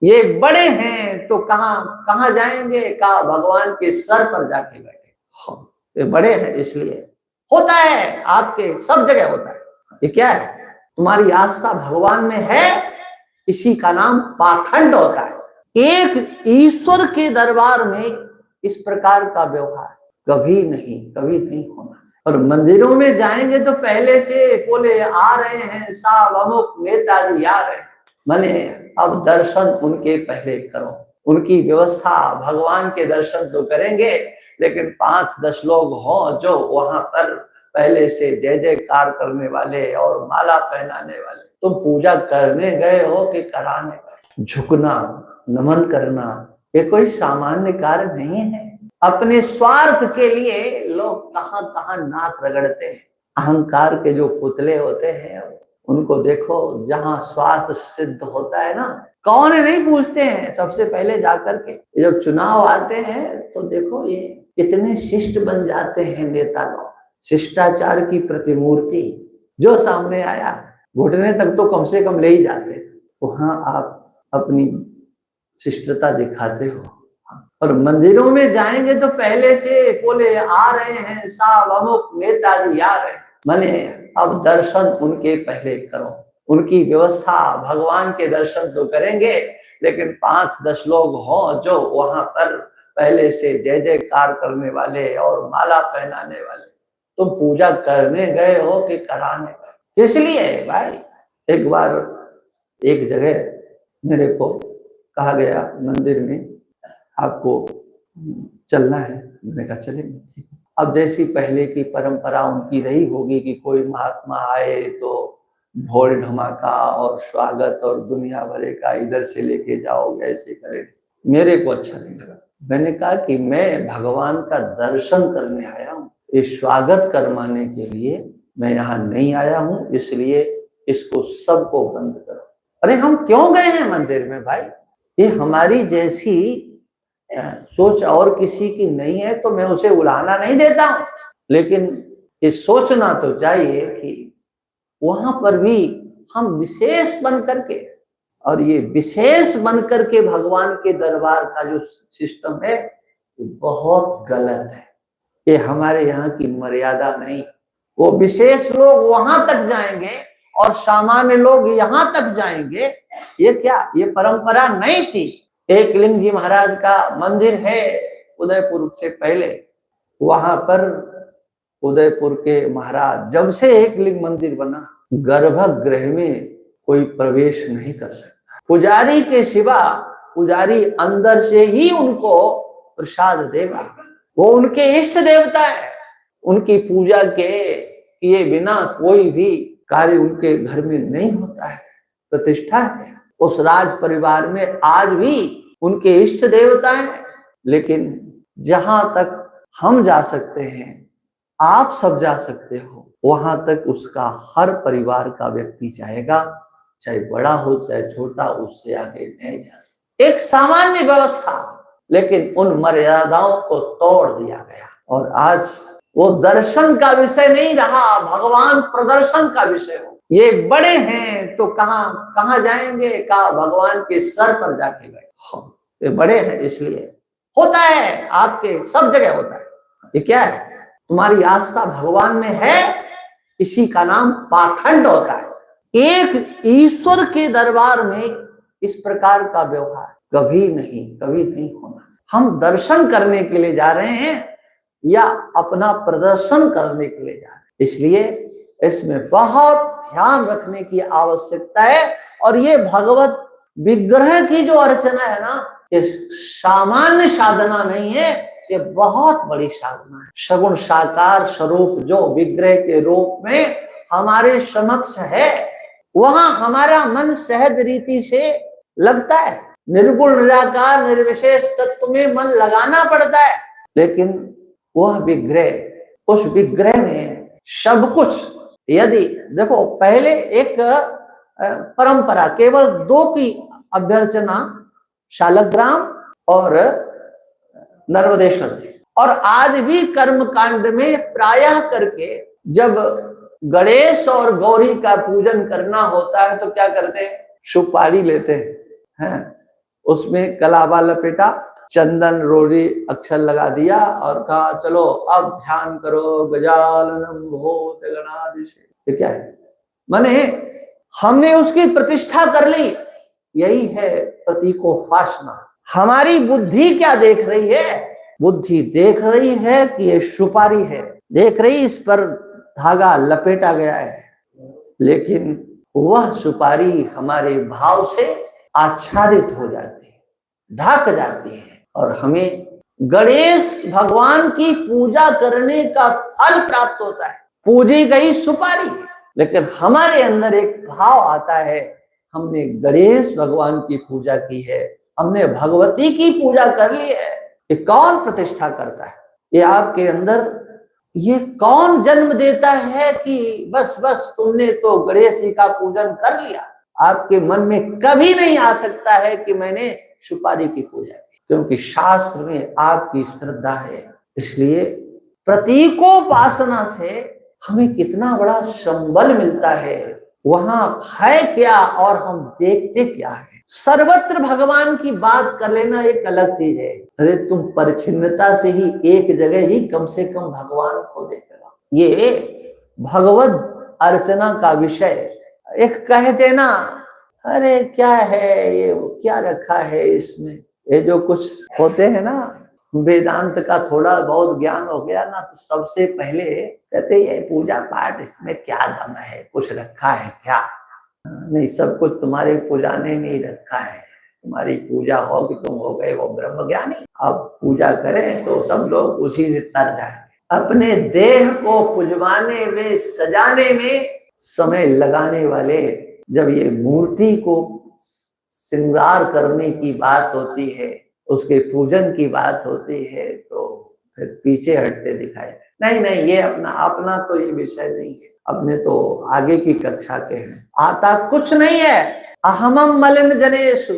ये बड़े हैं तो कहाँ कहाँ जाएंगे, कहा भगवान के सर पर जाके बैठे। हाँ, ये बड़े हैं इसलिए होता है, आपके सब जगह होता है। ये क्या है, तुम्हारी आस्था भगवान में है, इसी का नाम पाखंड होता है। एक ईश्वर के दरबार में इस प्रकार का व्यवहार कभी नहीं होना। और मंदिरों में जाएंगे तो पहले से बोले आ रहे हैं साहब अमुक नेताजी आ रहे हैं, माने अब दर्शन उनके पहले करो, उनकी व्यवस्था, भगवान के दर्शन तो करेंगे लेकिन 5-10 लोग हों जो वहां पर पहले से जय जयकार करने वाले और माला पहनाने वाले। तुम पूजा करने गए हो कि कराने गए? झुकना, नमन करना ये कोई सामान्य कार्य नहीं है। अपने स्वार्थ के लिए लोग कहां कहां नाक रगड़ते हैं। अहंकार के जो पुतले होते हैं उनको देखो, जहां स्वार्थ सिद्ध होता है ना, कौन नहीं पूछते हैं सबसे पहले जाकर के। जब चुनाव आते हैं तो देखो ये इतने शिष्ट बन जाते हैं नेता लोग, शिष्टाचार की प्रतिमूर्ति। जो सामने आया घुटने तक तो कम से कम ले ही जाते, वहां आप अपनी शिष्टता दिखाते हो। और मंदिरों में जाएंगे तो पहले से बोले आ रहे हैं साहब अमुक नेताजी आ रहे हैं, माने अब दर्शन उनके पहले करो, उनकी व्यवस्था, भगवान के दर्शन तो करेंगे लेकिन 5-10 लोग हों जो वहां पर पहले से जय जयकार करने वाले और माला पहनाने वाले। तुम पूजा करने गए हो कि कराने गए? इसलिए भाई, एक बार एक जगह मेरे को कहा गया मंदिर में आपको चलना है, मैंने कहा चलेंगे। अब जैसी पहले की परंपरा उनकी रही होगी कि कोई महात्मा आए तो ढोल धमाका और स्वागत और दुनिया भरे का इधर से लेके जाओगे, ऐसे करेंगे। मेरे को अच्छा नहीं लगा। मैंने कहा कि मैं भगवान का दर्शन करने आया हूँ, इस स्वागत करवाने के लिए मैं यहाँ नहीं आया हूँ, इसलिए इसको सबको बंद करो। अरे हम क्यों गए हैं मंदिर में भाई? ये हमारी जैसी सोच और किसी की नहीं है तो मैं उसे उलाहना नहीं देता हूं, लेकिन ये सोचना तो चाहिए कि वहां पर भी हम विशेष बन करके, और ये विशेष बन करके भगवान के दरबार का जो सिस्टम है बहुत गलत है। ये हमारे यहाँ की मर्यादा नहीं। वो विशेष लोग वहां तक जाएंगे और सामान्य लोग यहाँ तक जाएंगे, ये क्या, ये परंपरा नहीं थी। एकलिंग जी महाराज का मंदिर है उदयपुर से पहले, वहां पर उदयपुर के महाराज जब से एकलिंग मंदिर बना, गर्भगृह में कोई प्रवेश नहीं कर सकता। पुजारी के सिवा, पुजारी अंदर से ही उनको प्रसाद देगा। वो उनके इष्ट देवता है, उनकी पूजा के किए बिना कोई भी कार्य उनके घर में नहीं होता है, प्रतिष्ठा है। उस राज परिवार में आज भी उनके इष्ट देवता हैं, लेकिन जहां तक हम जा सकते हैं, आप सब जा सकते हो, वहां तक उसका हर परिवार का व्यक्ति जाएगा, चाहे बड़ा हो चाहे छोटा, उससे आगे नहीं जा सकता। एक सामान्य व्यवस्था, लेकिन उन मर्यादाओं को तोड़ दिया गया और आज वो दर्शन का विषय नहीं रहा, भगवान प्रदर्शन का विषय हो। ये बड़े हैं तो कहाँ कहाँ जाएंगे, कहा भगवान के सर पर जाके बैठे। हाँ, ये बड़े हैं इसलिए होता है, आपके सब जगह होता है। ये क्या है, तुम्हारी आस्था भगवान में है, इसी का नाम पाखंड होता है। एक ईश्वर के दरबार में इस प्रकार का व्यवहार कभी नहीं होना। हम दर्शन करने के लिए जा रहे हैं या अपना प्रदर्शन करने के लिए जा रहे हैं, इसलिए इसमें बहुत ध्यान रखने की आवश्यकता है। और ये भगवत विग्रह की जो अर्चना है ना, ये सामान्य साधना नहीं है, ये बहुत बड़ी साधना है। सगुण साकार स्वरूप जो विग्रह के रूप में हमारे समक्ष है, वहां हमारा मन सहज रीति से लगता है। निर्गुण निराकार निर्विशेष तत्व में मन लगाना पड़ता है, लेकिन वह विग्रह, उस विग्रह में सब कुछ, यदि देखो पहले एक परंपरा केवल 2 की अभ्यर्चना, शालग्राम और नर्मदेश्वर जी, और आज भी कर्म कांड में प्रायः करके जब गणेश और गौरी का पूजन करना होता है तो क्या करते हैं, सुपारी लेते हैं। उसमें कलावा लपेटा, चंदन रोड़ी अक्षर लगा दिया और कहा चलो अब ध्यान करो गजाननम भूत गणाधीश। ये क्या है? माने हमने उसकी प्रतिष्ठा कर ली। यही है प्रतीकोपासना। हमारी बुद्धि क्या देख रही है? बुद्धि देख रही है कि ये सुपारी है, देख रही इस पर धागा लपेटा गया है, लेकिन वह सुपारी हमारे भाव से आच्छादित हो जाती है, ढक जाती है और हमें गणेश भगवान की पूजा करने का फल प्राप्त होता है। पूजी गई सुपारी, लेकिन हमारे अंदर एक भाव आता है, हमने गणेश भगवान की पूजा की है, हमने भगवती की पूजा कर ली है। ये कौन प्रतिष्ठा करता है? ये आपके अंदर ये कौन जन्म देता है कि बस बस तुमने तो गणेश जी का पूजन कर लिया? आपके मन में कभी नहीं आ सकता है कि मैंने सुपारी की पूजा की, क्योंकि शास्त्र में आपकी श्रद्धा है। इसलिए प्रतीकोपासना से हमें कितना बड़ा संबल मिलता है। वहां है क्या और हम देखते क्या है? सर्वत्र भगवान की बात कर लेना एक अलग चीज है। अरे तुम परिच्छिन्नता से ही एक जगह ही कम से कम भगवान को देखेगा। ये भगवत अर्चना का विषय। एक कह देना अरे क्या है ये, क्या रखा है इसमें, ये जो कुछ होते हैं ना, वेदांत का थोड़ा बहुत ज्ञान हो गया ना, तो सबसे पहले कहते ये पूजा पाठ इसमें क्या दम है, कुछ रखा है क्या? नहीं, सब कुछ तुम्हारे पुजाने में ही रखा है। तुम्हारी पूजा हो कि तुम हो गए वो ब्रह्म ज्ञानी। अब पूजा करें तो सब लोग उसी से तर जाए। अपने देह को पुजवाने में, सजाने में समय लगाने वाले, जब ये मूर्ति को श्रृंगार करने की बात होती है, उसके पूजन की बात होती है, तो फिर पीछे हटते दिखाई दे। नहीं नहीं, ये अपना तो ये विषय नहीं है, अपने तो आगे की कक्षा के हैं। आता कुछ नहीं है। अहमम मलिन जनेषु,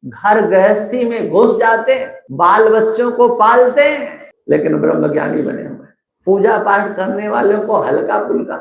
घर गृहस्थी में घुस जाते हैं, बाल बच्चों को पालते हैं, लेकिन ब्रह्म ज्ञानी बने हुए। पूजा पाठ करने वालों को हल्का फुल्का